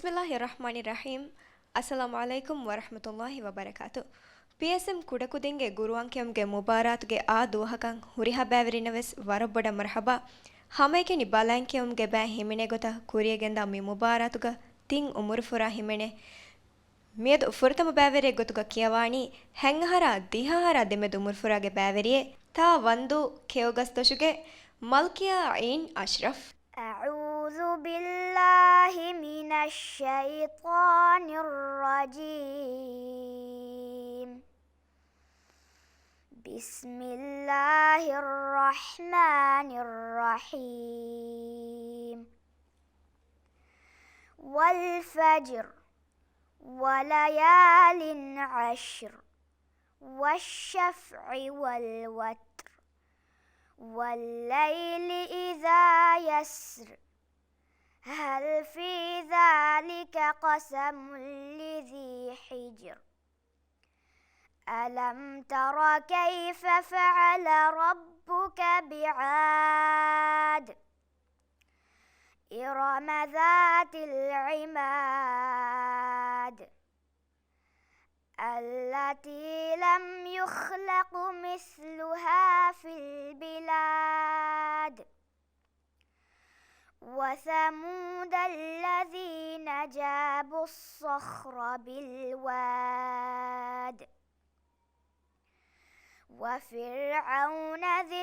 ಬಿಸ್ಮಿಲ್ಲಾಹಿರ್ರಹ್ಮಾನಿರ್ರಹೀಂ. ಅಸ್ಸಲಾಮು ಅಲೈಕುಂ ವರಹಮತುಲ್ಲಾಹಿ ವಬರಕಾತು. ಪಿಎಸ್ಎಂ ಕುಡಕುದೆಂಗೆ ಗುರುವಂಕೆಂಗೆ ಮುಬಾರಾತ್ಗೆ ಆ ದೂಹಕಂ ಹುರಿಹಬಾವಿರಿನವೆಸ್ ವರೊಬ್ಬಡ ಮರ್ಹಬಾ ಹಮೈಕೆನಿ ಬಲಾಂಕೆಂಗೆ ಬෑ ಹಿಮಿನೆ ಗೊತ ಕುರಿಯಗೆಂದ ಮಿ ಮುಬಾರಾತುಗ ತಿಂ ಉಮುರು ಫುರಾ ಹಿಮಿನೆ ಮಿಯದು ಫುರತಮ ಬಾವೆರೆ ಗೊತುಗ ಕಿಯವಾಣಿ ಹೆಂಗಹರ ದಿಹಹರ ದೆಮೆದು ಉಮುರು ಫುರಾಗೆ ಬಾವೆರಿಯೆ ತಾ ವಂದು ಕೆಯೋಗಸ್ ದೊಶುಗೆ ಮಲ್ಕಿಯಾ ಐನ್ ಅಶ್ರಫ್. أعوذ بالله من الشيطان الرجيم. بسم الله الرحمن الرحيم. والفجر وليال عشر والشفع والوتر والليل إذا يسر هل في ذلك قسم لذي حجر ألم تر كيف فعل ربك بعاد إرم ذات العماد التي لم يخلق مثلها في البلاد وثمود الذين جابوا الصخر بالواد وفرعون ذي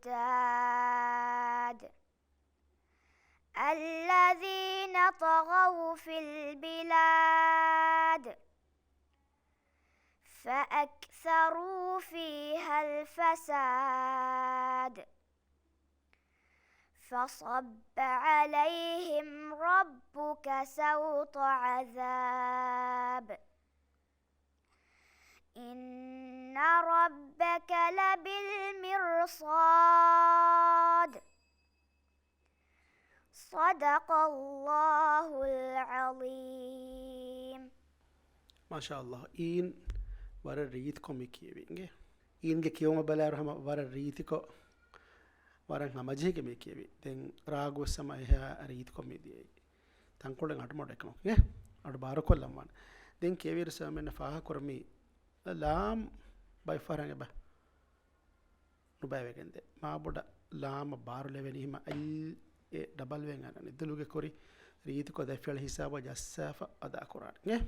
الأوتاد الذين طغوا في البلاد فأكثروا فيها الفساد فصب عليهم ربك سوط عذاب إن ربك لبالمرصاد صدق الله العظيم. ما شاء الله. إن ورا ريتكم يكيبينge إنge كيوم بلارهم ورا ريتكو ورا نمجه كميكيبي then راغو سما هي ريتكم يدي تانكولن أتمودكنو يه أدباركو لمان then كيبير سامن فاه كرمي لام باي فارنge با نبايوكنده ما بودا لام بارو لبني ما ال دبل وينغان ندلوگه كوري ريتكو دفعل حسابه جسافة أدا كوران يه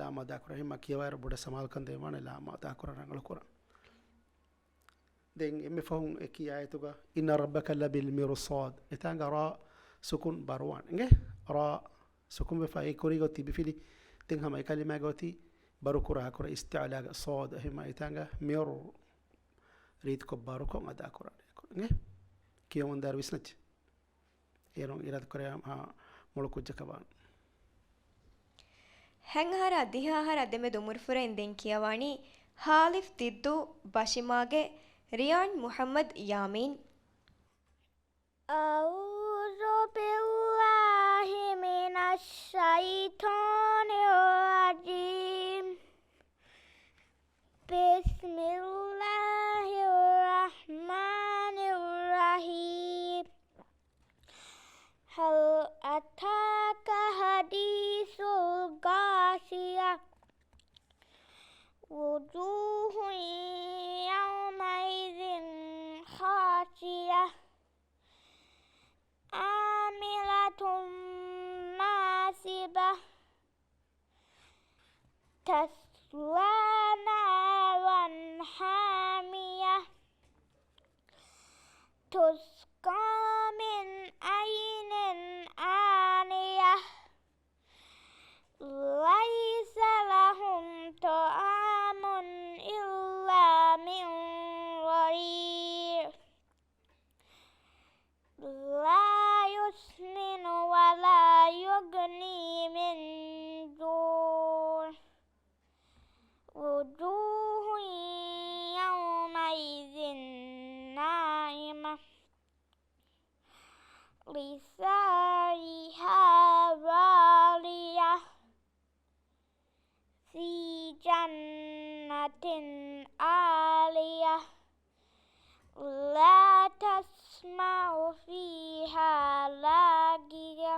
ಲಾಮ ಅದಾಕುರ ಹಿಮ್ಮ ಕಿಯವಾರ ಬುಡ ಸಮಾಲ್ಕಂದೆ ಮಾನೆ ಲಾಮ ಅದಾಕುರ ರಂಗಳ ಕುರ ದೆಂಗ್ ಎಮ್ಮೆ ಫಹಂ ಎಕಿ ಆಯತುಗ ಇನ್ನ ರಬ್ಬಕ ಲಬಿಲ್ ಮಿರ್ಸಾದ್ ಎತಾಂಗ ರಾ ಸುಕುನ್ ಬರುವಾನ್ ಎಂಗೆ ರಾ ಸುಕುನ್ ಬೆ ಫೈ ಕುರಿ ಗೊತಿ ಬಿಫಿಲಿ ದೆಂಗ್ ಹಮ ಕಲಿಮಾ ಗೊತಿ ಬರು ಕುರ ಕುರ ಇಸ್ತಿಅಲಾಗ ಸಾದ್ ಹಿಮ್ಮ ಎತಾಂಗ ಮಿರ್ ರೀತ್ ಕೊ ಬರು ಕೊ ಅದಾಕುರ ಎಂಗೆ ಕಿಯೊನ್ ದಾರ್ ವಿಸ್ನಚ್ ಏರೋ ಇರಾದ ಕುರ ಹಾ ಮೊಳಕು ಜಕಬಾನ್ ಹೆಂಗಹರ ದಿಹಹರ ದೆಮೆದು ಮುರ್ಫುರೆನ್ ದೆನ್ ಕಿಯವಾಣಿ ಹಾಲಿಫ್ ದಿದ್ದು ಬಶಿಮಾಗೆ ರಿಯಾನ್ ಮುಹಮ್ಮದ್ ಯಾಮೀನ್. أعوذ بالله من الشيطان الرجيم. بسم الله الرحمن الرحيم. هل أتاك حديث الغاشية وجوه يومئذ خاشية عاملة ناصبة تصلى نارا حامية تسقى من عين آنية ليس لهم طعام إلا من ضريع لا يسمن ولا يغني من جوع وجوه يومئذ ناعمة لسعيها راضية في جنة عالية لا تسمع فيها لاغية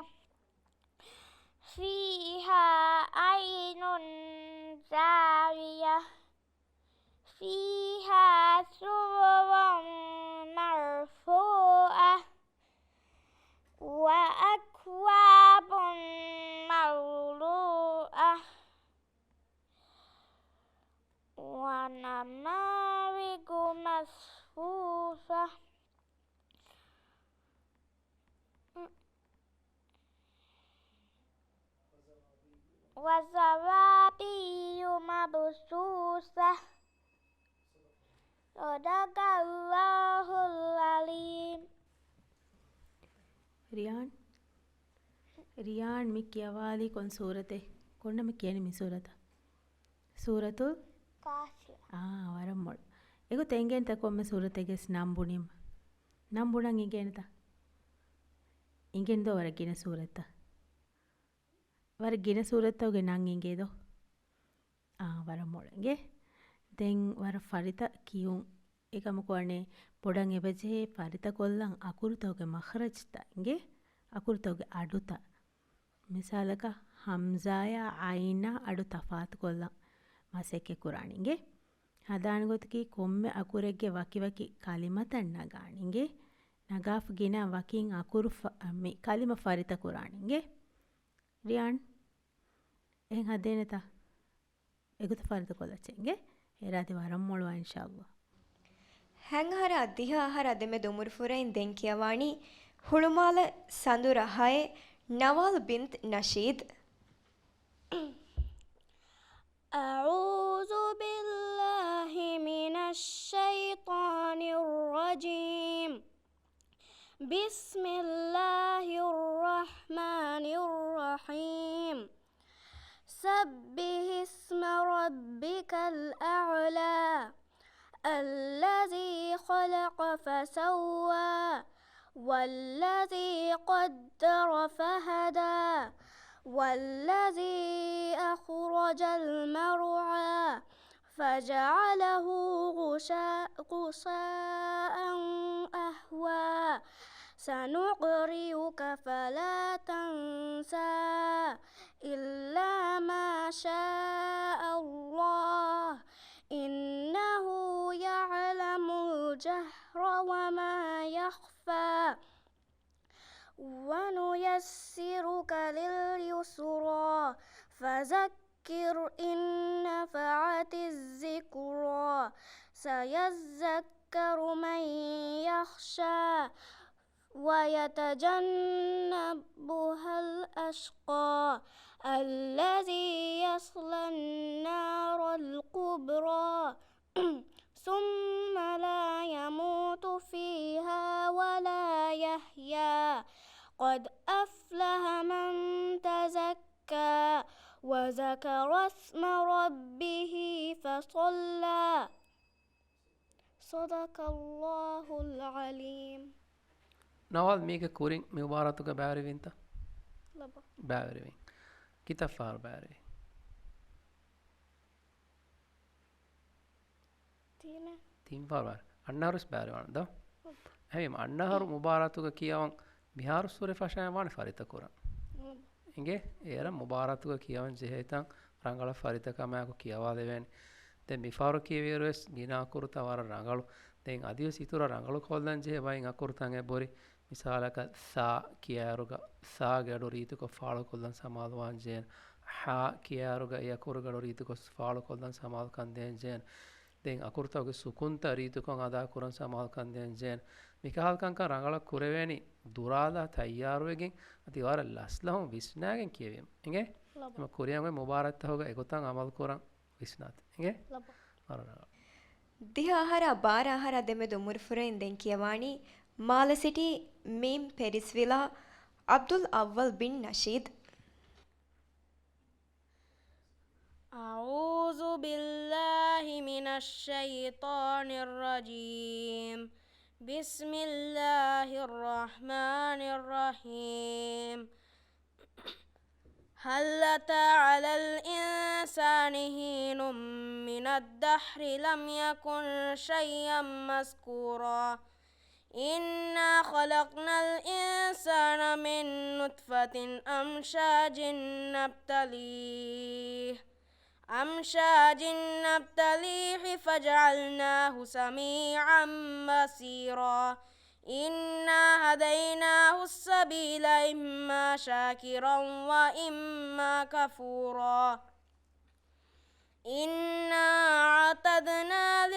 وزرابي مبثوثة صدق الله العليم ರಿಯಾನ್ ಮಿ ಕಿಯವಾಲಿ ಕೊನ್ ಸೂರತೆ ಕೊಂಡ ಮಿ ಕಿಯನಿ ಮಿ ಸೂರತ ಸೂರತು ವರಮ್ಮೊಳ್ ಎಗು ತೆಂಗೆಂತ ಕೊಮ್ಮೆ ಸೂರತೆಗೆಸ್ ನಂಬುಣಂಗೆ ಇಂಗೇನತ ಇಂಗೆಂದೋ ವರ ಗಿನ ಸೂರತ ವರ ಗಿನ ಸೂರತ್ತವಗೆ ನಂಗೆ ಇಂಗೇದೋ ವರಮ್ಮೊಳಂಗೆ ದೆನ್ ವರ ಫರಿತ ಕಿಯುಂ ಏಕಮುಕೋಣೆ ಪೊಡಂ ಎಬಜೆ ಫರಿತ ಕೊಲ್ಲಂ ಅಕುರುತವಗೆ ಮಖರಜ್ತ ಇಂಗೆ ಅಕುರುತವಗೆ ಅಡುತ ಮಿಸಾಲಕ ಹಮ್ಜಾಯ ಐನ ಅಡು ತಫಾತ್ ಕೊಲ್ಲಂ ಮಸೆಕ್ಕೆ ಕುರಾಣಿಂಗೆ ಹದಾಣಗೊತ್ತಿಗೆ ಕೊಮ್ಮೆ ಅಕುರೆಗ್ಗೆ ವಕಿ ಕಲಿಮತನ್ ನಗಾಣಿಂಗೆ ನಗಾಫ್ ಗಿನ ವಕಿಂ ಅಕುರು ಮಿ ಕಲಿಮ ಫರಿತ ಕುರಾಣಿಂಗೆ ರಿಯಾನ್ එහෙන් හදේනත එගුත ෆරිත කොලච්චෙන්ගේ ඒරාති වරම්මොළුවා ඉන්ෂාල්ලා ಹ್ಯಾಂಗಹರ ದಿಹಾಹರ ದೆಮೆ ದುಮುರ್ ಫುರೈನ್ ದೆನ್ ಕಿಯವಾಣಿ ಹುಳುಮಾಲ ಸಂದುರ ಹಯೆ ನವಾಲ್ ಬಿಂತ್ ನಶೀದ್ أعوذ بالله من الشيطان الرجيم بسم الله الرحمن الرحيم سبح اسم ربك الأعلى الذي خلق فسوى والذي قدر فهدى والذي أخرج المرعى فجعله غثاء أهوى سنقرئك فلا تنسى إلا ما شاء الله إنه يعلم الجهر وما يخفى ونيسرك لليسرى فذكر إن نفعت الذكرى سيذكر من يخشى ويتجنبها الأشقى الذي يصلى النار الكبرى ثم لا يموت فيها ولا يحيا قد أفلح من تزكى وذكر اسم ربه فصلى صدق الله العليم نوال ميك كورين مباراتك بعرفينتا لبا بعرفين كتاب فار بعرفين تين فار أنهارس بعرفان ده هاي ما أنهار مباراتك كياون بهار سورة فاشان وان فاريتا كورا إنجي إيرا مباراتك كياون جهتان رانغالا فاريتا كما كو كياوا ديوين දැන් මිෆාරු කියවිරස් ගිනා අකුරුත වර රංගලු දැන් අදිය සිතුර රංගලු කොල්දන් ජේ වයින් අකුරුතන් එබොරි මිසාලක සා කියාරුග සා ගඩු රීතුක ෆාලු කොල්දන් සමාදවාන් ජේන් හා කියාරුග යකුරු ගඩු රීතුක ෆාලු කොල්දන් සමාද කන්දෙන් ජේන් දැන් අකුරුතගේ සුකුන්ත රීතුකන් අදා කුරන් සමාද කන්දෙන් ජේන් මිකාල්කන් ක රංගල කුරෙවැනි දුරාදා තයාරුවගෙන් අතිවාර ලස්ලහම් විස්නාගෙන් කියවෙම් එගේ එම කුරියන්ගේ මුබාරත් හොග එකොතන් අමල් කුරන් විස්නාත් එගේ ದಿಹಾಹರ ಬಾರಾಹರ ದೆಮೆ ದುಮುರ್ ಫುರೈನ್ ದೆನ್ ಕಿಯವಾಣಿ ಮಾಲ ಸಿಟಿ ಮೀಮ್ ಪೆರಿಸ್ವಿಲಾ ಅಬ್ದುಲ್ ಅವ್ವಲ್ ಬಿನ್ ನಶೀದ್ أعوذ بالله من الشيطان الرجيم بسم الله الرحمن الرحيم هل أتى على الإنسان حين من الدهر لم يكن شيئا مذكورا إنا خلقنا الإنسان من نطفة أمشاج نبتليه فجعلناه سميعا بصيرا إنا هديناه السبيل إما شاكرا وإما كفورا إنا أعتدنا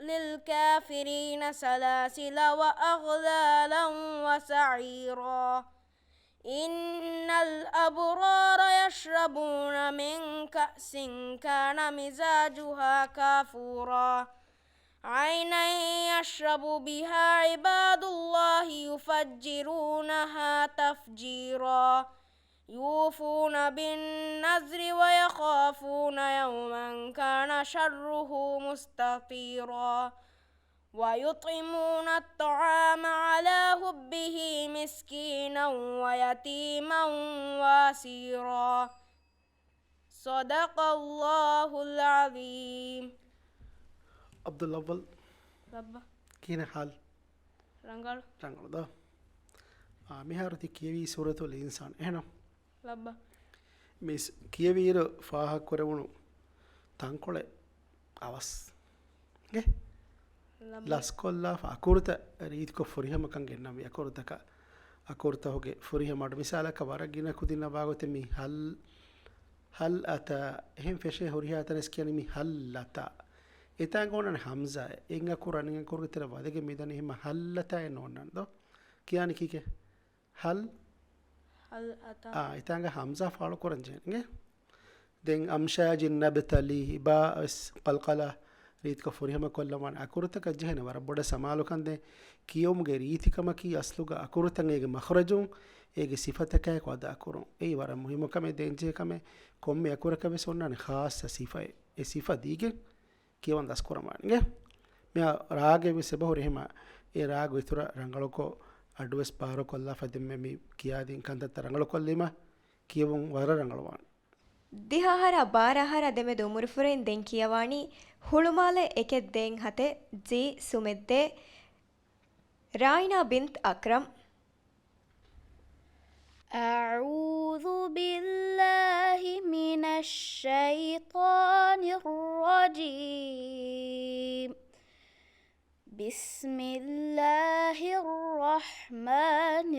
للكافرين سلاسل وأغلالا وسعيرا إن الأبرار يشربون من كأس كان مزاجها كافورا عينا يشرب بها عباد الله يفجرونها تفجيرا يوفون بالنذر ويخافون يوما كان شره مستطيرا ويطعمون الطعام على حبه مسكينا ويتيما واسيرا صدق الله العظيم. عبد الأول ربا كين حال رنگل رنگل ده مهارتي كيوي سورة الإنسان هنا ربا مس كيوير فاها كورونو تانكولة أواس إيه لاسكولا فأكورتا ريد كو فريها مكان جنّا مي أكورتا كا أكورتا هوجي فريها ماد مثالا كبارا جينا كودينا باغوتي مي هل أتا هم فيشه هوريها تنسكياني مي هل أتا إتانغونا حمزة إنغا كوران إنغا كورغ ترى وادك ميداني هم هل أتا إنونان دو كياني كيكه هل أتا إتانغا حمزة فالو كوران جين إنغا دين أمشاج النبتلي باس قلقلة ريت كفوريها ما كل ما أكورتا كجهنا وربنا سمالو كنده كيوم غيريتي كما كي أصلوغا أكورتا إيجا مخرجون إيجا صفتك كواد أكورون أي ورا مهم كم دينجي كم كم أكورا كم سونان خاص صفة صفة ديجي كيوان داس كورا مانجه ميا راجع بسبب هريهما إيه راج ويثرا رانغلوكو أدوس بارو كلا فدم مي كيادين كنت ترانغلوكو لما كيوان ورا رانغلوان ದಿಹಾಹರ ಬಾರಹರ ದೆಮೆದು ಮುರುಫುರೆನ್ ದೆನ್ ಕಿಯವಾಣಿ ಹುಳುಮಾಲೆ ಎಕೆದ್ ದೆನ್ ಹತೆ ಜಿ ಸುಮೆದ್ದೆ ರಾಯಿನಾ ಬಿಂತ್ ಅಕ್ರಮ್ أعوذ بالله من الشيطان الرجيم بسم الله الرحمن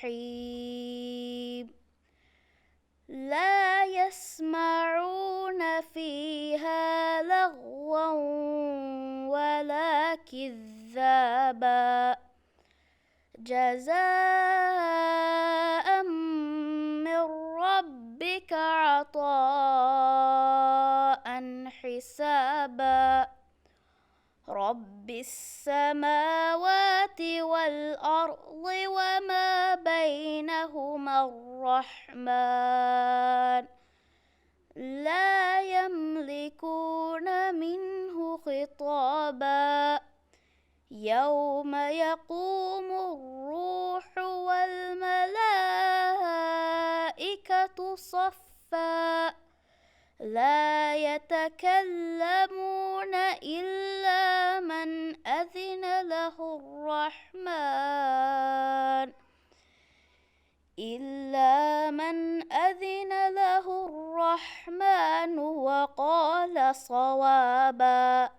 الرحيم لا يسمعون فيها لغوا ولا كذابا جزاء من ربك عطاء حسابا رب السماوات والأرض وما بينهما الرحمن لا يملكون منه خطابا يوم يقوم الروح والملائكة صفا لا يتكلمون إلا من أذن له الرحمن وقال صوابا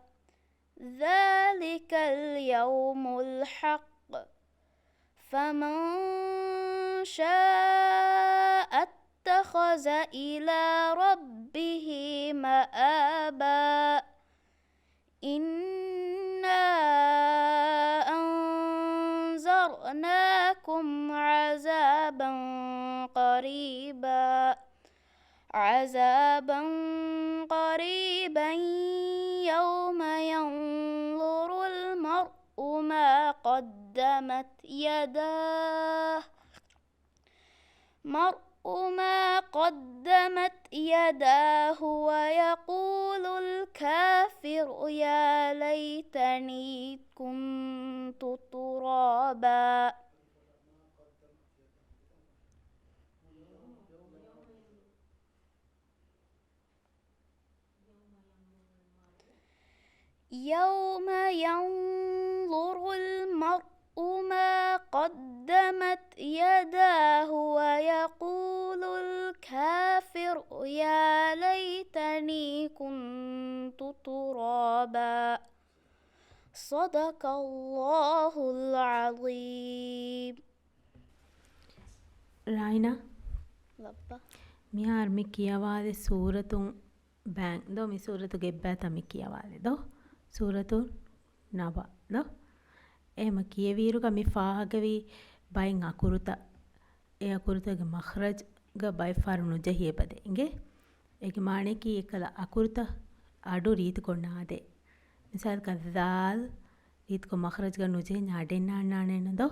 ذلك اليوم الحق فمن شاء اتخذ إلى ربه مآبا إنا أنذرناكم عذابا قريبا يوم ينظر المرء ما قدمت يداه ويقول الكافر يا ليتني كنت ترابا يوم ينظر المرء ما قدمت يداه ويقول الكافر يا ليتني كنت ترابا صدق الله العظيم. ರಾಯ್ನಾ ಲಬ್ಬ ಮಿಹಾರ್ ಮಿ ಕಿಯವಾದೆ ಸೂರತುಂ ಬ್ಯಾಂಗ್ ದೋ ಮಿ ಸೂರತು ಗೆಬ್ಬಾತ ಮಿ ಕಿಯವಾದೆ ದೋ ಸೂರತು ನವ ದೋ එහෙම කියවීරුක මි ෆාහගවී බයින් අකුරුත ඒ අකුරුතගේ මඛරජ්ග බයිෆාර නුජහිය බදේ ඉගේ ඒකේ මානේ කී එකල අකුරුත අඩු රීති කොන්නාදේ මිසල් කදාල් රීති කො මඛරජ්ග නුජේ ඥාඩෙන්නානේ නදෝ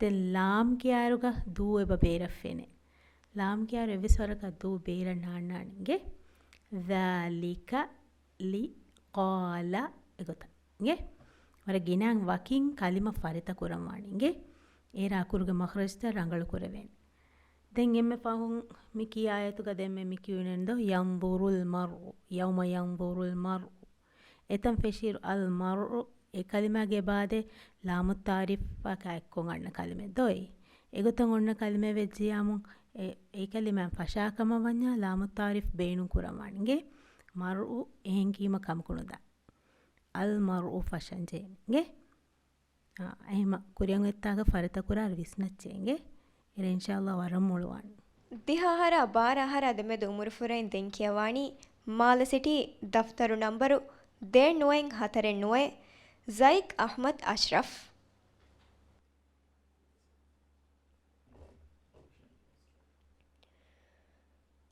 දෙ ලාම් කියාරුග දූ එබ බේරෆෙනේ ලාම් කියාරු එවිස්වරක දූ බේරනාන්නානිගේ ذلك ලි قال එගොත ඉගේ වර ගිනන් වකින් කලිම ෆරිත කුරම්වානිගේ ඒර අකුරුගේ මඛරජ්ත රංගල කුරවෙන් දැන් එම්මෙ පහුන් මි කියායතුක දෙම්මෙ මි කියුනෙන්දෝ යන්දුරුල් මර්උ යවම යන්දුරුල් මර්උ එතම් ෆෙෂීර් අල් මර්උ ඒ කලිමාගේ බාදේ ලාමු තාරිෆා කයික්කොන් අන්න කලිමෙ දොයි එගොතන් ඔන්න කලිමෙ වෙජ්ජියාමුන් ඒ කලිමෙන් ෆෂාකම වඤ්ඤා ලාමු තාරිෆ් බේනු කුරම්වානිගේ මර්උ එහෙන් කීම කම්කුණුදා අල් මර්උ ෆෂන්ජේගේ එහෙම කුරියන් එත්තාග ෆරිත කුරාර විස්නච්චේගේ ඉර ඉන්ෂාල්ලා වරම් මුළුවන් ದಿಹಾಹರ ಬಾರಹರ ಅದಮೆದು ಉಮುರುಫುರೈನ್ ದೆಂಕಿಯವಾಣಿ ಮಾಲ ಸಿಟಿ ದಫ್ತರು ನಂಬರು 0949 ಝೈಕ್ ಅಹ್ಮದ್ ಅಶ್ರಫ್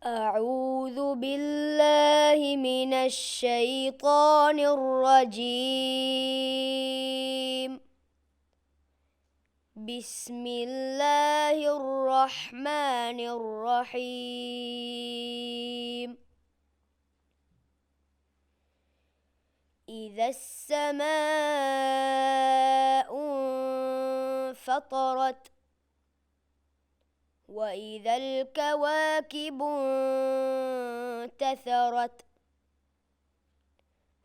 أعوذ بالله من الشيطان الرجيم بسم الله الرحمن الرحيم إذا السماء انفطرت وإذا الكواكب انتثرت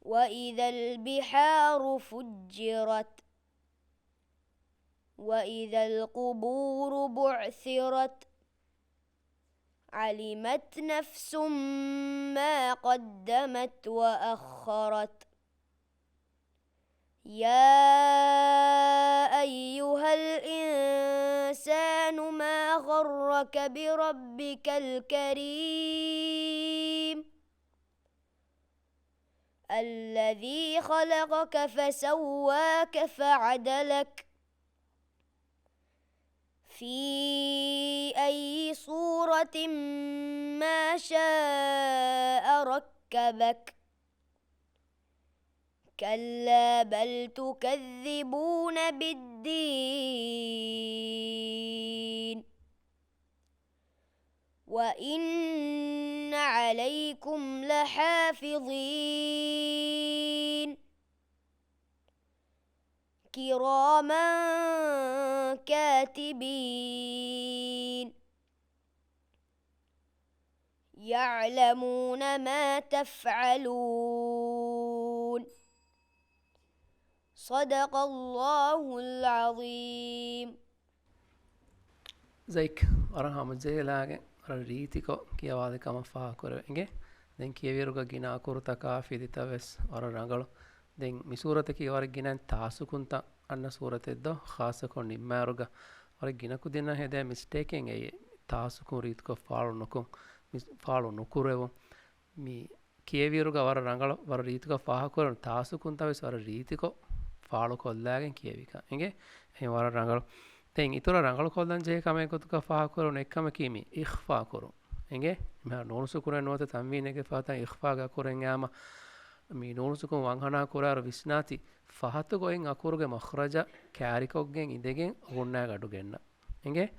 وإذا البحار فجرت وإذا القبور بعثرت علمت نفس ما قدمت وأخرت يا أيها الإنسان ما غرك بربك الكريم الذي خلقك فسواك فعدلك في أي صورة ما شاء ركبك كلا بل تكذبون بالدين وإن عليكم لحافظين كراما كاتبين يعلمون ما تفعلون صدق الله العظيم زيك අරන් හමජේලාගෙන් අර රීතිකෝ කියවාදකම ෆා කරවෙන්ගේ දැන් කියවිරුග ගින අකුරුතකා ෆිදිතවස් අර රංගල දැන් මිසූරත කියවර ගිනන් තාසුකුන්ත අන්න සූරතෙද්දෝ ખાસකොන් නිම්මාරුග අර ගිනකු දෙන හෙදෑ මිස්ටේකෙන් ඒ තාසුකුන් රීතිකෝ ෆාලු නුකුරෙව මි කියවිරුග වර රංගල වර රීතිකෝ ෆා කරන තාසුකුන්තවස් වර රීතිකෝ ෆාලු කොල්ලාගෙන් කියවික එගේ එහෙ වර රංගල දැන් ඊතර රංගල කොල්ලන් ජේ කම එකතුක ෆා කරන එකම කීමි ඉඛ්ෆා කරු එගේ මම නෝනසු කරන නොත තම්වීනගේ ෆාතන් ඉඛ්ෆා ග කරන් යාම මේ නෝනසුකම් වංහනා කරාර විස්නාති ෆහත ගොෙන් අකුරුගේ මඛරජ කෑරිකොග්ගෙන් ඉඳගෙන ඕන්නෑ gadu ගෙන්න එගේ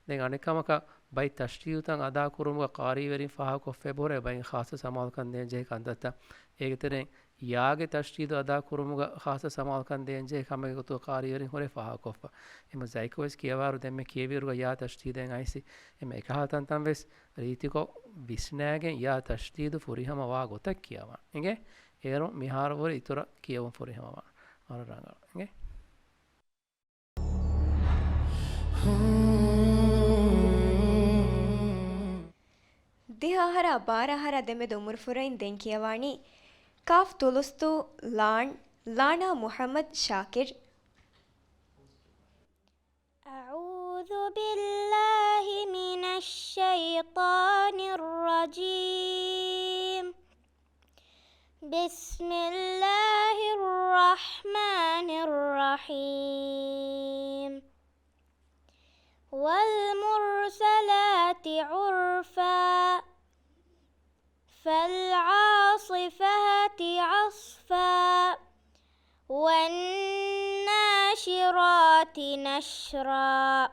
දැන් අනිකමක බයි තෂ්ටියුතන් අදා කුරුමුග කාරීවරින් ෆහ කොෆේ බොරේ බයි ખાસ සමාල්කන් දෙන් ජේ කන්දත ඒකතරෙන් යාගේ තෂ්ටියුත අදා කුරුමුග ખાસ සමාල්කන් දෙන් ජේ කමගේ ගතු කාරීවරින් හොරේ ෆහ කොෆ එම සයිකෝස් කියවාරු දෙන්න කියවිරුග යා තෂ්ටියුතෙන් අයිසි එම එකහතන් තම් වෙස් රීතිකෝ විස්නෑගෙන් යා තෂ්ටියුත ෆුරිහම වා ගොතක් කියවා එගේ ඒරො මිහාරවර ඉතුර කියවම් ෆොරිහමවා අර රංගල එගේ ದಿಹಾಹರ ಬಾರಹರ ದೆಮೆದು ಉಮುರುಫುರೈನ್ ದೆಂಕಿಯವಾಣಿ ಕಾಫ್ ತುಲುಸ್ತು ಲಾಣಾ ಮುಹಮ್ಮದ್ ಶಾಕಿರ್ أعوذ بالله من الشيطان الرجيم بسم الله الرحمن الرحيم والمرسلات عرفا فالعاصفات عصفا والناشرات نشرا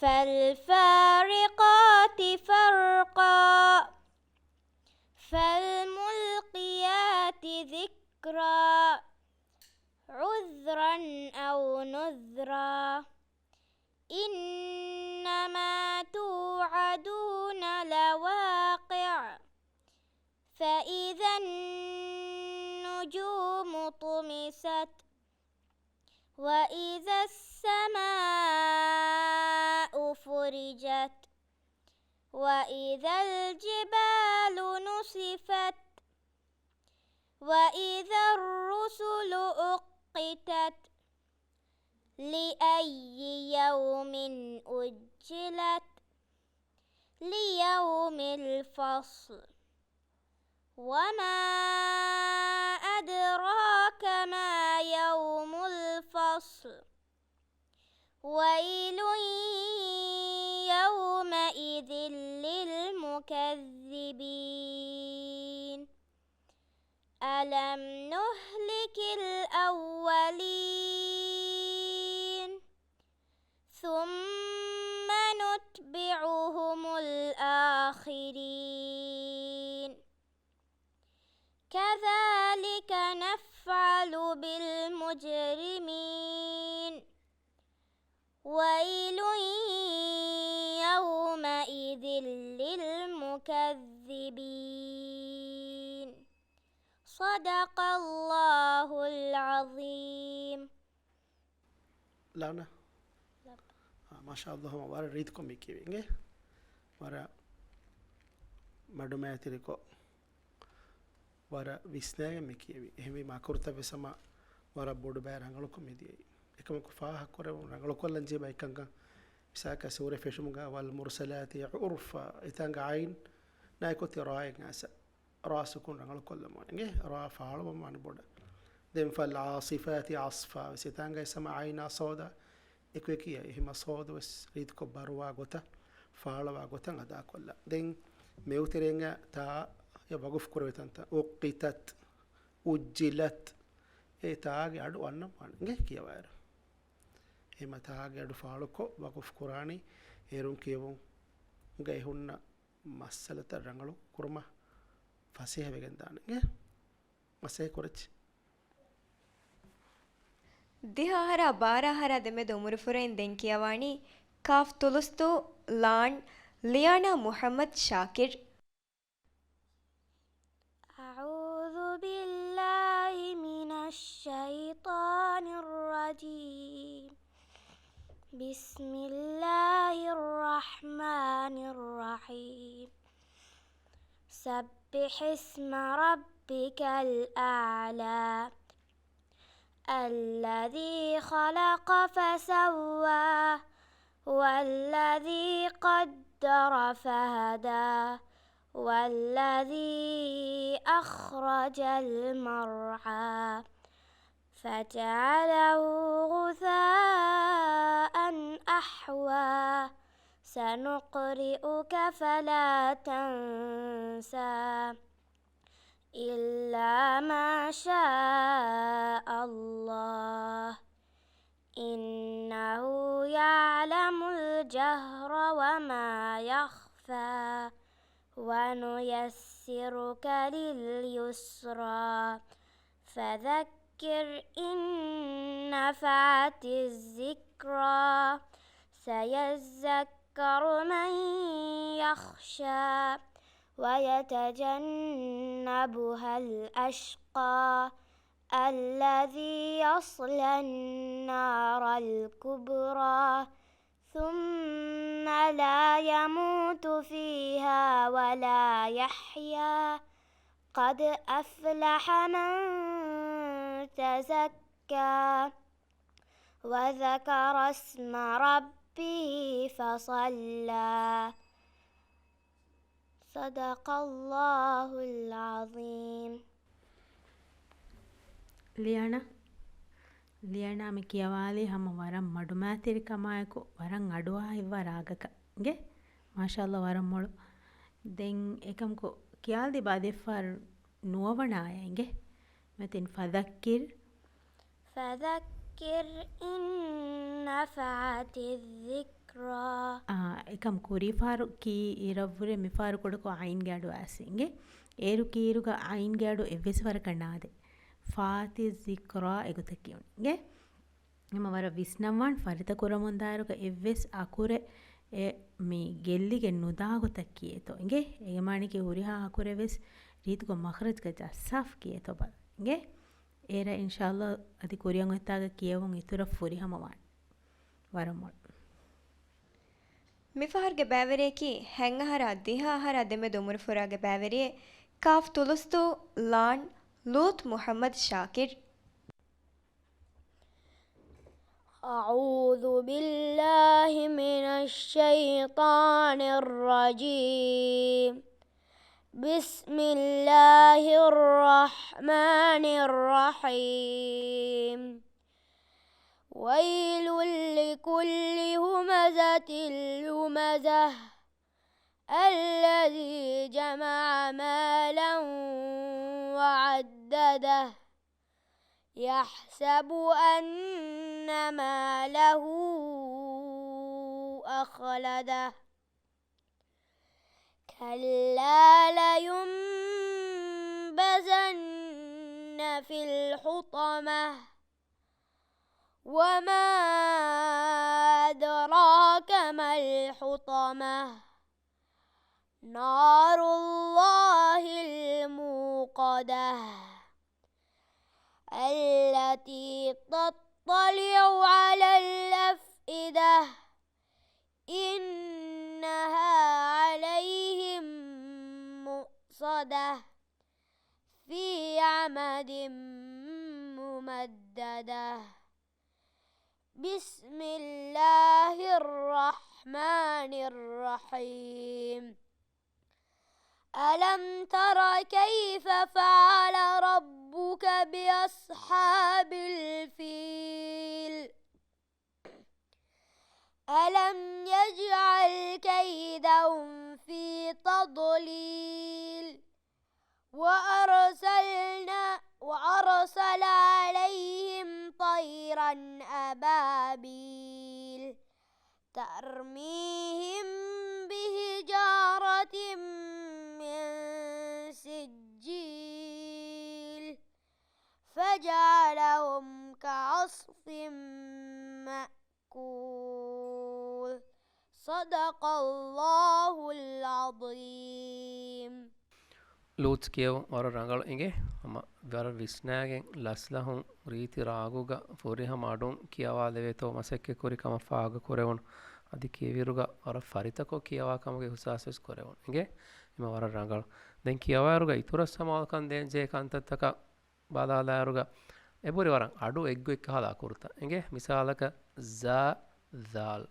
فالفارقات فرقا فالملقيات ذكرا عذرا أو نذرا إنما توعدون لواقع فإذا النجوم طمست وإذا السماء فرجت وإذا الجبال نسفت وإذا الرسل أقتت لأي يوم أجلت ليوم الفصل وما أدراك ما يوم الفصل ويل يومئذ للمكذبين ألم نهلك الأولين ثم نتبعهم الآخرين كذلك نفعل بالمجرمين ويل يومئذ للمكذبين صدق الله العظيم. لانا ما شاء الله هم وارا ريتكم بكيوينge وارا මඩුම ඇතිරිකෝ වර විස්නෑග මෙකියවි එහෙම මාකෘත වෙසම වර බොඩු බෑ රංගලොක්කො මෙදියයි එකම කුෆාහක් කර රංගලොක්කොල්ලන් ජීබ එකංග විසාක සූර ෆෙෂමුග වල් මුර්සලාති උර්ෆා ඉතංග අයින් නායකොති රායන් ඇස රාසකුන් රංගලොක්කොල්ල මොනගේ රා ෆාලව මන බොඩ දෙම් ෆල් ආසිෆාති අස්ෆා විසිතංග සම අයින සෝදා එකෙකිය එහෙම සෝදවස් රීත්කො බරවා ගොත ෆාලවා ගොතන් අදා කොල්ල දෙන් මෙවුතරෙන්ග තා යවගුෆ් කරවෙතන්ත උක්කිතත් උජ්ජිලත් ඒ තාගේ අඩු අන්න වන්ගේ කියවයර එහෙම තාගේ අඩු ෆාලුකෝ වගුෆ් කුරානි ඒරුම් කියවුම් උගේ හුන්න මස්සලත රංගලු කුරුම ෆසීහ වෙගෙන් දානගේ මසේ කොරච් ದಿಹಾರ ಬಾರಾಹರ ದೆಮೆದು ಮುರುಫುರೆನ್ ದೆಂಕಿಯವಾಣಿ ಕಾಫ್ ತುಲುಸ್ತು ಲಾನ್ ಲಿಯಾನಾ ಮುಹಮ್ಮದ್ ಶಾಕಿರ್. أعوذ بالله من الشيطان الرجيم بسم الله الرحمن الرحيم سبح اسم ربك الأعلى الذي خلق فسوى والذي قدر فهدى والذي أخرج المرعى فجعله غثاء أحوى سنقرئك فلا تنسى إلا ما شاء الله إنه يعلم الجهر وما يخفى ونيسرك لليسرى فذكر إن نفعت الذكرى سيذكر من يخشى ويتجنبها الأشقى الذي يصلى النار الكبرى ثم لا يموت فيها ولا يحيا قد أفلح من تزكى وذكر اسم ربه فصلى صدق الله العظيم. ලියාන ලියනාමි කියවාලේ හම වරම් මඩුමෑතිරි කමායකු වරන් අඩුවා ඉව රාගකගේ මාශල්ල වරම් මොළු දෙන් එකම්කු කියාල්දි බදෙෆාර් නුවවනායගේ මෙතින් ෆදක්කිර් فذكر إن نفعت الذكرى එකම් කුරිෆාරු කී ඉරව්වුරේ මිෆාරු කොඩකෝ අයින් ගෑඩු ඇසින්ගේ ඒරු කීරුග අයින් ගෑඩු එවෙස්වර කණාදේ ෆාති සික්රා එගුතකියුන්ගේ එම වර විස්නම්වන් ෆරිත කුරමුන්දාරුක එවෙස් අකුරේ මේ ගෙල්ලිගෙන් නුදාගොතක් කියේතෝ ඉගේ ඒමානික හුරිහා අකුරෙවෙස් රීතුකො මහරජ්ග ජස්සාෆ් කියේතෝ බලගේ ඒර ඉන්ශාල්ලා අධි කුරියන් වෙත්තාග කියවුන් ඉතුර ෆුරිහමවාන් වරමොල් ಮಿಫಾರ್ಗೆ ಬ್ಯಾವೆರೇಕಿ ಹೆಂಗಹರ ದಿಹಾಹರ ದೆಮೆ ದೊಮುರು ಫುರಾಗೆ ಬ್ಯಾವೆರಿಯೆ ಕಾಫ್ ತುಲುಸ್ತು ಲಾನ್ ಲೂತ್ ಮುಹಮ್ಮದ್ ಶಾಕಿರ್ أعوذ بالله من الشيطان الرجيم بسم الله الرحمن الرحيم ويل لكل همزة لمزة الذي جمع مالا وعدده يحسب أن ماله أخلده كلا لينبذن في الحطمة وما أدراك ما الحطمة نار الله الموقدة التي تطلع على الأفئدة إنها عليهم مؤصدة في عمد ممددة بسم الله الرحمن الرحيم ألم تر كيف فعل ربك بأصحاب الفيل ألم يجعل كيدهم في تضليل وأرسل عليهم طيرا أبابيل ترميهم بحجارة من سجيل فجعلهم كعصف مأكول صدق الله العظيم ලූත්ස් කියව වර රඟල ඉගේ හම වර විස්නෑගෙන් ලස්ලහුන් රීති රාගුග ෆොරිහම අඩුන් කියවා දෙවේතෝ මසෙක්කෙ කුරිකම ෆාග කොරෙවුන් අධි කියවිරුග වර ෆරිතකෝ කියවාකමගේ හුසාසස් කොරෙවුන් ඉගේ එම වර රඟල දැන් කියවාරුග ඉතුර සමාල්කන් දෙන් ජේ කන්තත්තක බාදාදාරුග එබුරි වරන් අඩු එක්ගු එක්ක හලා කුර්ත ඉගේ මිසාලක සා දාල්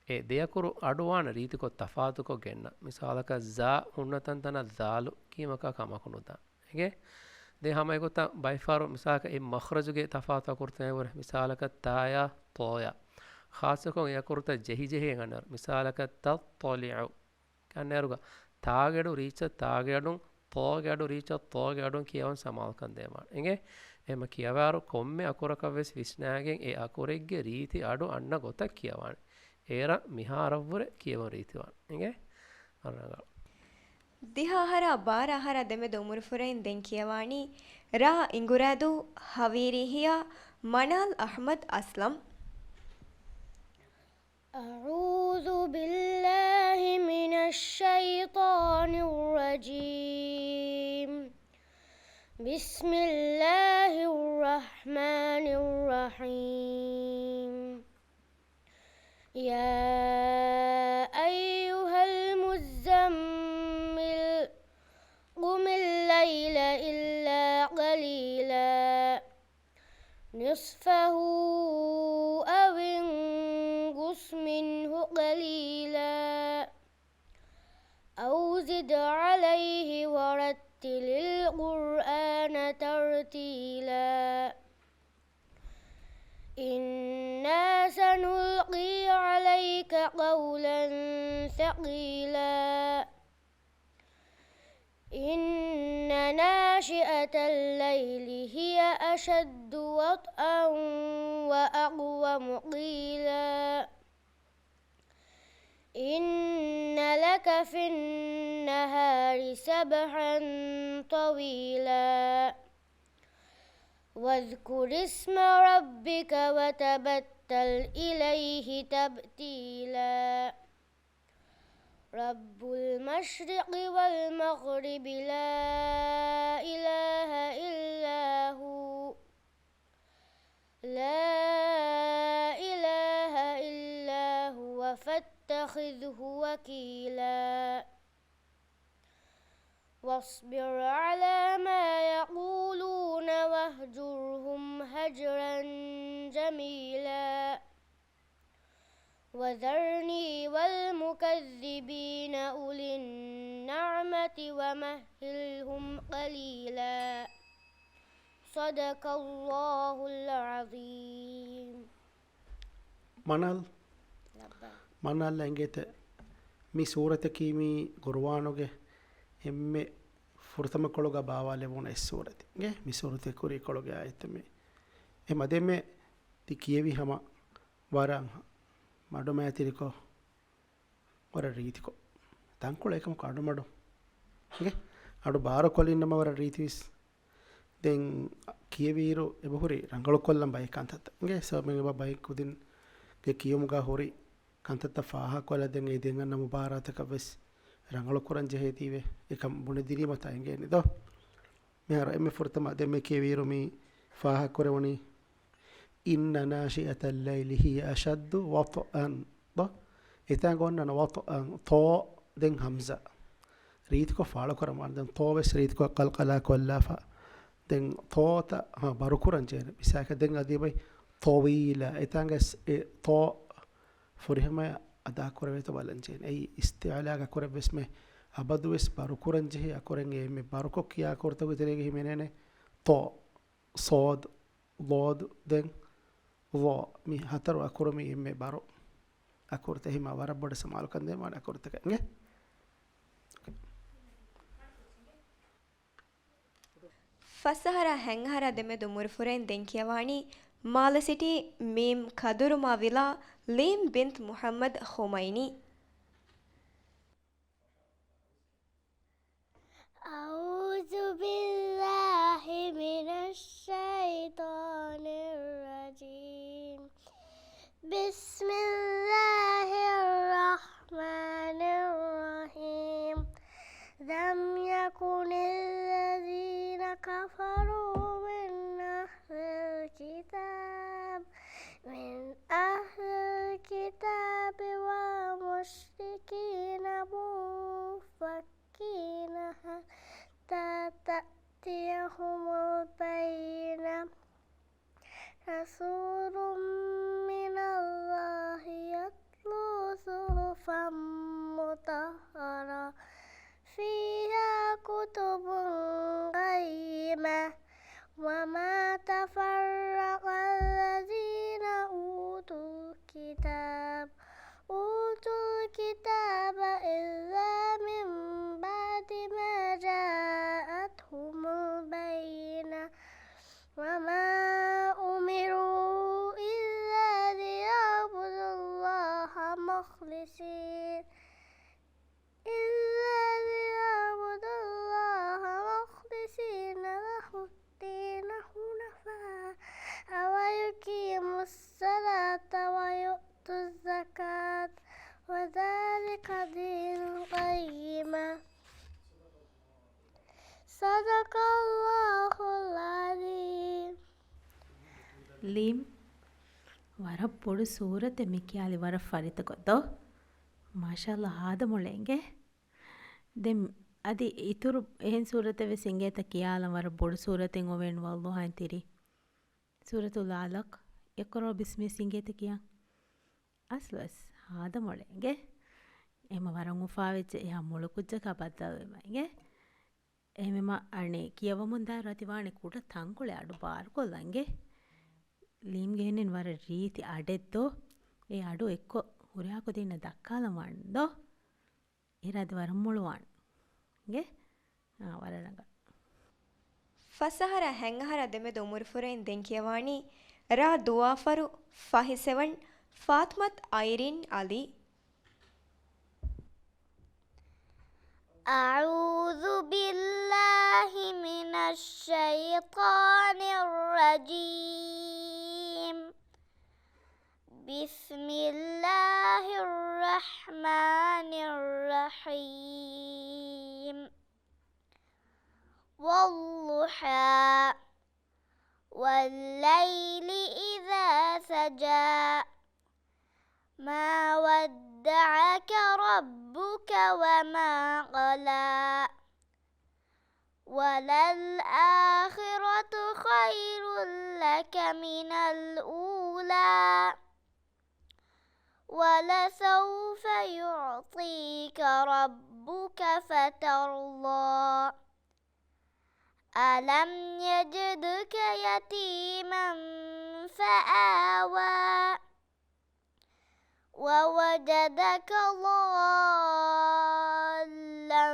ඒ දෙයකුරු අඩුවාන රීතිකො තෆාතුකො ගෙන්න මිසාලක සා උන්නතන්තන දාලු කීමක කමකුණුතා ඉගේ දේ හමයිකොත බයිෆාරු මිසාලක ඒ මඛරජුගේ තෆාතුක කුර්තේ වර මිසාලක තායා තෝයා ખાસකො යකුර්ත ජෙහි ජෙහි ගන්නර මිසාලක තත්ලිඋ කන්නරුග තාගෙඩු රීච තාගෙඩුන් තෝගෙඩු රීච තෝගෙඩුන් කියවන් සමාල්කන් දේමා ඉගේ එම කියවාරු කොම්මේ අකුරක වෙස් විස්නාගෙන් ඒ අකුරෙක්ගේ රීති අඩු අන්න ගොතක් කියවන්නේ ඒර මිහාරව්වර කියව රීතිවන් ඉගේ අරගා ದಿಹಾಹರ ಬಾರಾಹರ ದೆಮೆ ದೊಮುರು ಫುರೈನ್ ದೆನ್ ಕಿಯವಾಣಿ ರಾ ಇಂಗುರಾದು ಹವೀರಿಹಿಯ ಮನಾಲ್ ಅಹ್ಮದ್ ಅಸ್ಲಂ أعوذ بالله من الشيطان الرجيم بسم الله الرحمن الرحيم يا أيها المزمل قم الليل إلا قليلا نصفه أو انقص منه قليلا أو زد عليه ورتل القرآن ترتيلا سنلقي عليك قولا ثقيلا إن ناشئة الليل هي أشد وطئا وأقوم قيلا إن لك في النهار سبحا طويلا واذكر اسم ربك وتبتل إليه تبتيلا رب المشرق والمغرب لا إله إلا هو لا إله إلا هو فاتخذه وكيلا واصبر على ما يقولون واهجرهم هجرا جميلا وذرني والمكذبين أولي النعمة ومهلهم قليلا صدق الله العظيم manal engete mi surata kimi qur'anoge emme furtama kologa baawale wona es surati nge mi surate kuri kologa aytme e mademe ti kiyevi hama waran madu mayatiriko wara ritiko tankula ekam kadu madu nge adu baaro kolinama wara ritis den kiyeviru ebahuri rangalu kollam bay kantata nge so me ba bay kudin ge kiyumuga hori kantata faaha kola den e den anna mubarataka bes rangalu kuran jehetiwe ekam bune dirimata nge ni do me hara emme furtama de me kiyeviru mi faaha korewani inna nashi'ata al-layli hiya ashaddu wat'an do etan gonna na wat'an to den hamza rit ko faala koraman den to bes rit ko qalqala kollafa den tota ha barukuran jene bisaka den adibay طويلة إتانجس طو فريهما أدا كورة تبالنجين أي استعلاء كورة بسمه أبدوس بارو كورنجه أكورنجه مي بارو كيا كورة بتريه منene طو صاد ضاد دين ضا مي هترو أكورة مي مي بارو أكورة هما وارا بدر سمالو كندي ما أكورة تكنيه ಫಸಹರ ಹೆಂಗಹರ ದೆಮೆದು ಮುರ್ಫುರೆನ್ ದೆಂಕಿಯವಾಣಿ ಮಾಲ ಸಿಟಿ ಮೀಮ್ ಕದುರು ಮಾವಿಲಾ ಲೀಮ್ ಬಿಂತ್ ಮುಹಮ್ಮದ್ ಖುಮೈನಿ أعوذ بالله من الشيطان الرجيم بسم الله الرحمن الرحيم لم يكن الذين كفروا من أهل الكتاب والمشركين منفكين حتى تأتيهم البينة رسول من الله يتلو صحفا مطهرة فيها كتب قيمة وما تفرق الذين أوتوا الكتاب إلا من بعد ما جاءتهم البينة وما أمروا إلا ليعبدوا الله مخلصين له الدين حنفاء ويقيموا الصلاة ويؤتوا الزكاة وذلك دين القيمة صدق الله العظيم ಲೀಮ್ ವರ ಪೊಡು ಸೂರತೆ ಮಿಕ್ಯಾಲಿ ವರ ಫರಿತ ಕೊದ್ದೋ ಮಾಶಾಲ್ಲ ಹಾದ ಮೊಳೆಂಗೆ ದೆಮ್ ಅದಿ ಇತುರು ಏನ್ ಸೂರತೆ ವೆ ಸಿಂಗೇತ ಕಿಯಾಲ ವರ ಬೊಡು ಸೂರತೆ ಒವೆನ್ ವಲ್ಲು ಹಾಂತಿರಿ ಸೂರತುಲ್ ಅಲಕ್ ಯಕರೋ ಬಿಸ್ಮಿ ಸಿಂಗೇತ ಕಿಯಾ ಅಸ್ಲಸ್ ಹಾದ ಮೊಳೆಂಗೆ ಎಮ ವರಂ ಉಫಾವೆಚ್ಚ ಯಾ ಮೊಳಕುಜ್ಜ ಕಬದ್ದವೆಮಂಗೆ ಎಮೆಮ ಅಣೆ ಕಿಯವ ಮುಂದ ರತಿವಾಣೆ ಕೂಡ ತಂಗುಳೆ ಅಡು ಬಾರ್ ಕೊಲ್ಲಂಗೆ ලීම් ගෙහෙන්නෙන් වර රීති අඩෙද්දෝ ඒ අඩු එක්කො හුරයාකු තින්න දක්කාලමන්දෝ ඉරද වරම්මුළුවන් ගේ වරනග ಫಸಹರ ಹೆಂಗಹರ ದೆಮೆದು ಮುರ್ಫುರೆನ್ ದೆಂಕಿಯವಾಣಿ ರಾ ದುವಾಫರು ಫಹಿಸೆವಣ್ ಫಾತ್ಮತ್ ಐರಿನ್ ಅಲಿ أعوذ بالله من الشيطان الرجيم بسم الله الرحمن الرحيم والضحى والليل إذا سجى ما ودعك ربك وما قلى وللآخرة خير لك من الأولى ولسوف يعطيك ربك فترضى ألم يجدك يتيما فآوى ووجدك ضالا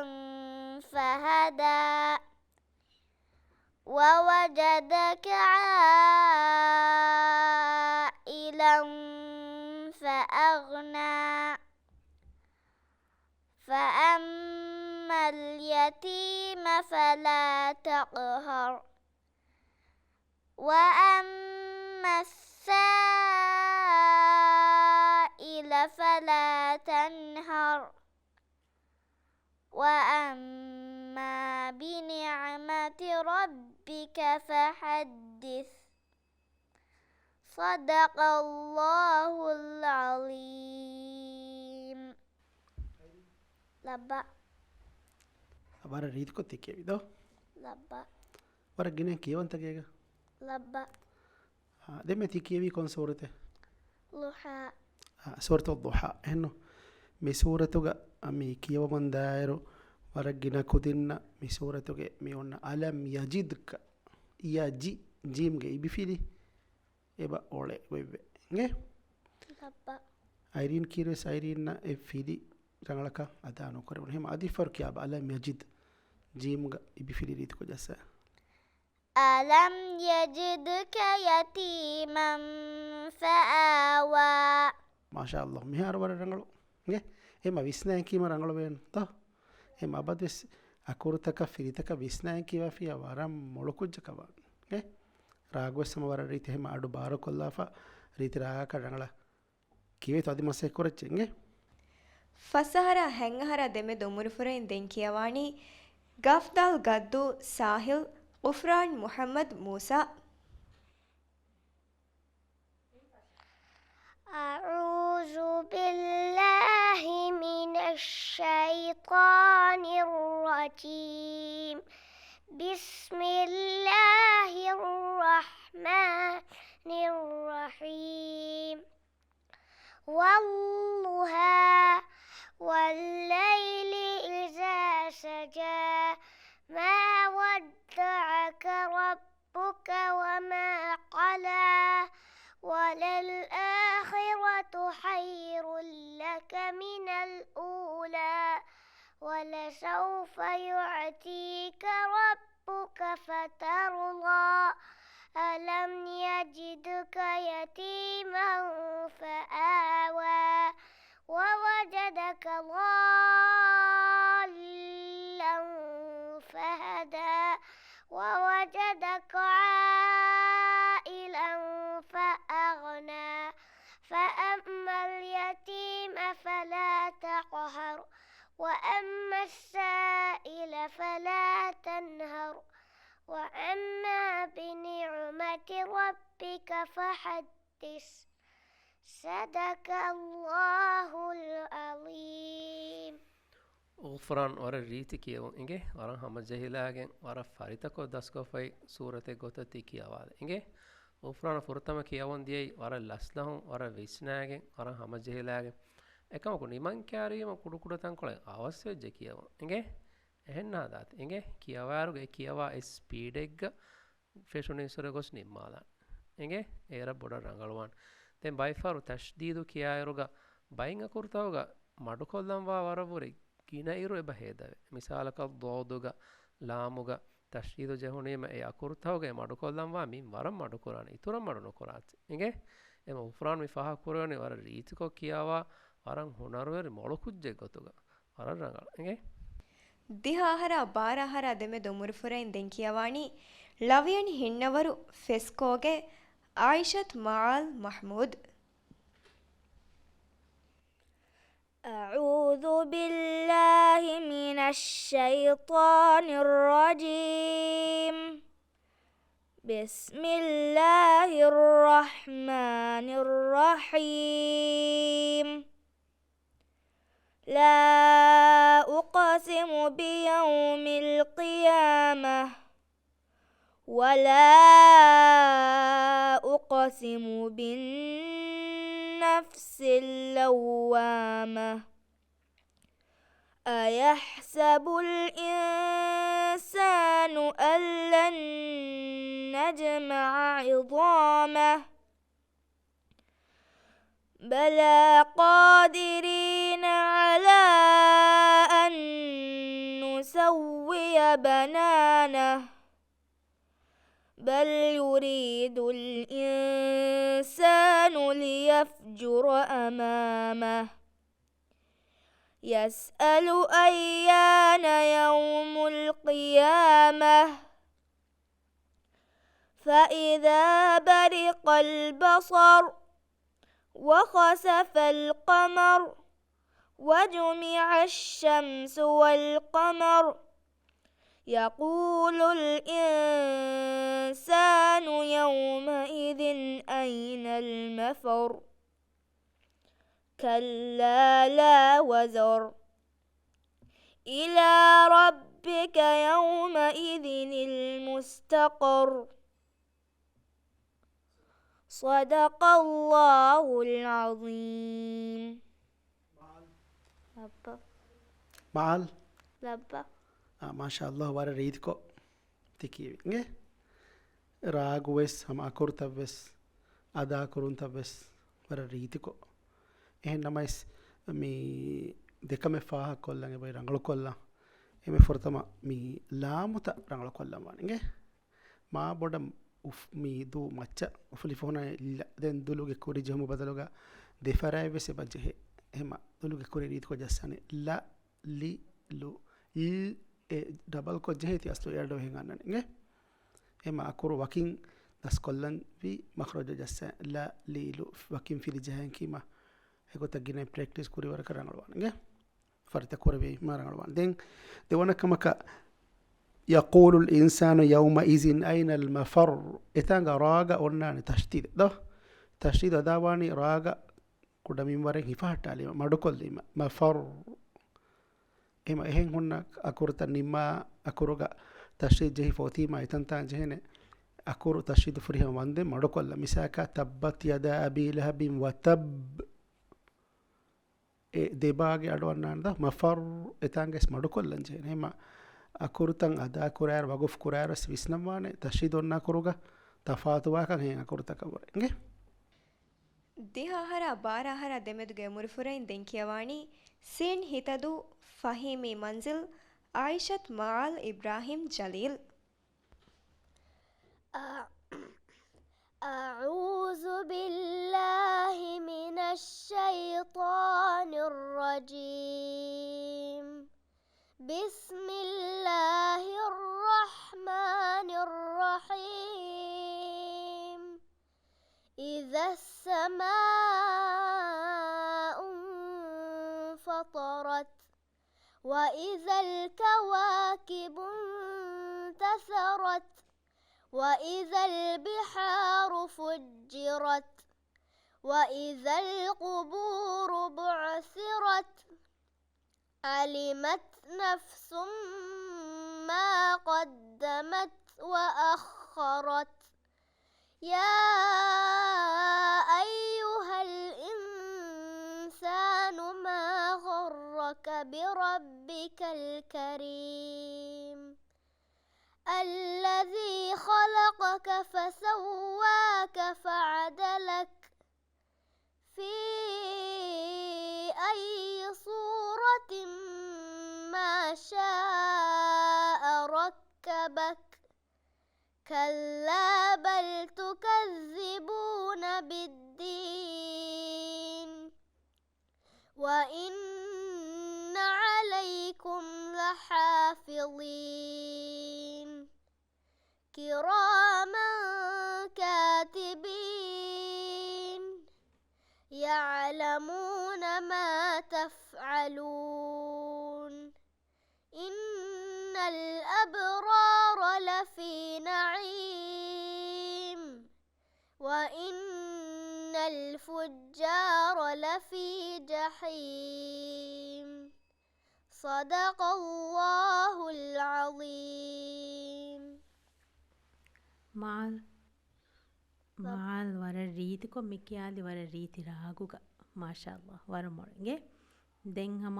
فهدى ووجدك عائلا فأغنى فأما اليتيم فلا تقهر وأما السائل فلا تنهر وأما بنعمة ربك فحدث صدق الله العظيم لبا ವರ ರೀತಿ ಕೊತ್ತಿ ಕೇವಿದೋ لبا ವರ ಗಿನೆ ಕೇವಂತಗೇಗ لبا ದೆಮ್ಮೆ ತಿ ಕೇವಿ ಕೊನ್ ಸೂರತೆ ضحى ಸೂರತ ದುಹಾ ಹೆಣ್ಣು ಮಿ ಸೂರತುಗ ಮಿ ಕಿಯವ ಮಂದಾಯರು ವರ ಗಿನ ಕುದಿನ್ನ ಮಿ ಸೂರತುಗೆ ಮಿ ಒನ್ನ ಅಲಂ ಯಜಿದ್ಕ ಯಜಿ ಜೀಮ್ಗೆ ಇಬಿಫಿಲಿ ಎಬ ಓಳೆ ವೆವ್ವೆ ಹಂಗೆ لبا ಐರಿನ್ ಕೀರೆಸ್ ಐರಿನ್ನ ಎ ಫಿಲಿ ರಂಗಳಕ ಅದಾನು ಕೊರವಣ ಹೆಮ ಅದಿಫರ್ ಕ್ಯಾಬ ಅಲಂ ಯಜಿದ್ ಜೀಮ್ಗ ಇಬಿಫಿಲಿ ರೀತಿ ಕೊ ಜಸ ألم يجدك يتيما فآوى ಮಾಶಾ ಅಲ್ಲಾಹ್ ಮಿಹಾರ ವರ ರಂಗಳು ಹಂಗೆ ಹೆಮ ವಿಸ್ನಾಯಕೀಮ ರಂಗಳು ವೇನು ತ ಹೆಮ ಅಬದ್ವೆಸ್ ಅಕುರುತಕ ಫಿರಿತಕ ವಿಸ್ನಾಯಕೀವ ಫಿಯ ವರಂ ಮೊಳಕುಜ್ಜಕವ ಹಂಗೆ ರಾಘವಸ್ಸಮ ವರ ರೀತಿ ಹೆಮ ಅಡು ಬಾರು ಕೊಲ್ಲಾಫ ರೀತಿ ರಾಗ ರಂಗಳ ಕಿವೆ ತದಿ ಮಸೆ ಕೊರಚ್ಚೆ ಹಂಗೆ ಫಸಹರ ಹೆಂಗಹರ ದೆಮೆದು ಮುರ್ಫುರೆನ್ ದೆಂಕಿಯವಾಣಿ ಗಫ್ದಾಲ್ ಗದ್ದು ಸಾಹಿಲ್ ಉಫ್ರಾನ್ ಮುಹಮ್ಮದ್ ಮೂಸಾ أعوذ بالله من الشيطان الرجيم بسم الله الرحمن الرحيم والضحى والليل إذا سجى ما ودعك ربك وما قلى وللآخرة خير لك من الأولى ولسوف يعطيك ربك فترضى ألم يجدك يتيما فآوى ووجدك ضالا فهدى ووجدك عائلا فأغنى فأما اليتيم فلا تقهر وأما السائل فلا تنهر وأما بنعمة ربك فحدث صدق الله العظيم ಉಫ್ರಾನ್ ವರ ರೀತಿ ಕಿಯವು ಇಂಗೆ ವರ ಹಮ ಜಹಿಲಾಗೆನ್ ವರ ಫರಿತಕೊ ದಸ್ಕೊ ಫೈ ಸೂರತೆ ಗೊತತಿ ಕಿಯವಾದ ಇಂಗೆ ಉಫ್ರಾನ್ ಫುರ್ತಮ ಕಿಯವನ್ ದಿಯೈ ವರ ಲಸ್ಲಹು ವರ ವಿಸ್ನಾಗೆನ್ ವರ ಹಮ ಜಹಿಲಾಗೆನ್ එකමකු නිමං කෑරීම කුඩු කුඩ තංකොළ අවශ්‍ය වෙච්ච කියව इंगे එහෙන්න හදාත इंगे කියවාරුගේ කියවා ස්පීඩ් එක ෆෙෂුනිසර ගොස් නිම්මාදා ಎಂಗೆ ಏರ ಬೊಡ ರಂಗಳವಾನ್ ದೆನ್ ಬೈಫಾರು ತಶ್ದೀದು ಕಿಯಾಯರುಗ ಬೈಂಗ ಕುರ್ತವಗ ಮಡುಕೊಲ್ಲಂವಾ ವರಬುರಿ ಗಿನ ಇರು ಎಬ ಹೇದವೆ ಮಿಸಾಲಕ ದೋದುಗ ಲಾಮುಗ ತಶ್ದೀದು ಜಹುಣೀಮ ಎ ಅಕುರ್ತವಗೆ ಮಡುಕೊಲ್ಲಂವಾ ಮೀನ್ ವರಂ ಮಡುಕುರಾನ ಇತುರಂ ಮಡು ನುಕುರಾಚೆ ಎಂಗೆ එම උෆරාන් විෆාහ කුරවනේ වර රීතිකෝ කියාවා වරන් හොනරුවරි මොළකුජ්ජෙ ගොතුග වර රංගල ಎಂಗೆ ದಿಹಾಹರ ಬಾರಾಹರ ದೆಮೆ ದೊಮುರು ಫುರೈನ್ ದೆಂಕಿಯವಾಣಿ ಲವಿಯನ್ ಹಿನ್ನವರು ಫೆಸ್ಕೋಗೆ ಆಯಿಷತ್ ಮಾಲ್ ಮಹಮೂದ್ أعوذ بالله من الشيطان الرجيم بسم الله الرحمن الرحيم لا أقسم بيوم القيامة ولا أقسم بالنفس اللوامة أيحسب الإنسان أن لن نجمع عظامه بلى قادرين على أن نسوي بنانه بل يريد الإنسان ليفجر أمامه يسأل أيان يوم القيامة فإذا برق البصر وخسف القمر وجمع الشمس والقمر يقول الإنسان يومئذ أين المفر كلا لا وزر إلى ربك يومئذ المستقر صدق الله العظيم معال لبا ما شاء الله وار ريدكو تكيبي نge راغوس هم اكورتبس ادا كورونتبس وار ريدكو එහෙන්නමයිස් මේ දෙකම ෆාහ කොල්ලන් එබයි රංගල කොල්ලා එමෙ ෆොර්තම මේ ලාමුත රංගල කොල්ලන් වනිගේ මා බොඩ මී දු මච්ච උෆලි ෆෝන ඉල්ල දැන් දුලුගේ කුරි ජමු බදලුග දෙෆරයි වෙස බජෙ එහෙම දුලුගේ කුරි රීත් කො ජස්සනේ ලා ලි ලු ල් e double ko jeheti aslu erdo hengannane nge ema akuru wakin das kollan vi makhraja jassa la li lu wakin fi jahan kima heko tagine practice kuri war karangalwan nge farta korbe marangalwan den de wana kamaka يقول الإنسان يومئذ أين المفر إتانغا راغا ونان تشديد ده تشديد داواني راغا كدمين ورين هفاهت علي مدكل مفر إما إهين هنا أكورت النما أكورغا تشديد جهي فوتيما إتنتان جهنه أكور تشديد فريها وانده مدكل مساكا تبت يدا أبي لهب وتب دباغي أدوانان ده مفر إتانغس مدكل جهنه إما أكورتان أدا كورير وقف كورير سويسنمانه تشديد ونا كوروغا تفاتوا كان هين أكورتا كبره إنجه ದಿಹಾಹರ ಬಾರಾಹರ ದೆಮೆದುಗೆ ಮುರುಫುರೈನ್ ದೆಂಕಿಯವಾಣಿ ಸೀನ್ ಹಿತದು ಫಹೀಮಿ ಮಂಜಿಲ್ ಆಯಿಷತ್ ಮಾಲ್ ಇಬ್ರಾಹಿಂ ಜಲೀಲ್ أعوذ بالله من الشيطان الرجيم بسم الله الرحمن الرحيم إذا السماء انفطرت وإذا الكواكب انتثرت وإذا البحار فجرت وإذا القبور بعثرت علمت نفس ما قدمت وأخرت يا أيها الإنسان ما غرك بربك الكريم الذي خلقك فسواك فعدلك في أي صورة ما شاء ركبك كلا بل تكذبون بالدين وإن عليكم لحافظين كراما كاتبين يعلمون ما تفعلون إن الأبرار لفي نعيم وإن الفجار لفي جحيم صدق الله العظيم ಮಾಲ್ ವರ ರೀತಿ ಕೊಮ್ಮಿಕ್ಕಿಯಾಲಿ ವರ ರೀತಿ ರಾಗುಗ ಮಾಶಾಅಲ್ಲಾಹ್ ವರ ಮೊಳಂಗೆ ದೆನ್ ಹಮ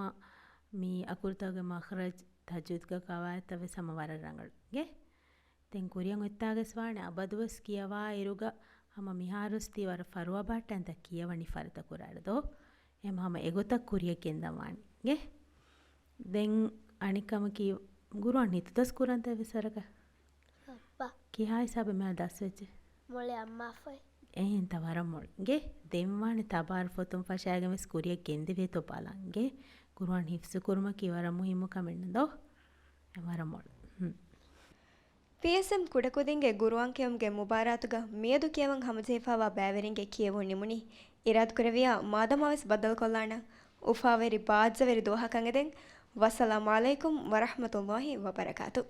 ಮೀ ಅಕುರ್ತಗೆ ಮಖ್ರಜ್ ತಜುದ್ಗ ಕವಾಯತವೆ ಸಮವರ ರಂಗಳ್ಗೆ ದೆನ್ ಕುರಿಯಂ ಒತ್ತಾಗಸ್ವಾಣೆ ಅಬದುವಸ್ ಕಿಯವಾ ಇರುಗ ಹಮ ಮಿಹಾರುಸ್ತಿ ವರ ಫರುವ ಬಾಟ ಅಂತ ಕಿಯವಣಿ ಫರತ ಕುರಾಡದೋ ಎಮ್ ಹಮ ಎಗೊತಕ್ ಕುರಿಯಕ್ಕೆಂದವಾಣಿಗೆ ದೆನ್ ಅಣಿಕಮ ಕಿ ಗುರುವನ್ ಹಿತದಸ್ ಕುರಂತ ವಿಸರಗ ಕಿಹಾಯ್ ಸಾಬೆ ಮೇ ದಸ್ವೆಚ್ಚೆ ಮೊಳೆ ಅಮ್ಮ ಫೈ එහෙන් තවරම්මොල්ගේ දෙම්වාන තබාර් ෆොතුම් ෆශාගමස් කුරියක් ගෙන්දිවේ තොපාලන්ගේ ගුරුවන් හිෆ්සු කුරුම කිවර මුහිමු කමෙන්නදෝ එවරම්මොල් PSM ಕುಡಕುದಿಂಗೆ ಗುರುವಾಂಕೆಯಂಗೆ ಮುಬಾರಾತುಗ ಮಿಯದು ಕಿಯವಂ ಹಮಜೇಫಾವಾ ಬ್ಯಾವೆರಿಂಗೆ ಕಿಯವು ನಿಮುನಿ ಇರಾದ್ ಕುರವಿಯ ಮಾದಮಾವೆಸ್ ಬದಲ್ ಕೊಲ್ಲಾಣ ಉಫಾವೆರಿ ಬಾಜ್ಜವೆರಿ ದೋಹಕಂಗೆದೆನ್ ವಸ್ಸಲಾಮು ಅಲೈಕುಂ ವರಹಮತುಲ್ಲಾಹಿ ವಬರಕಾತು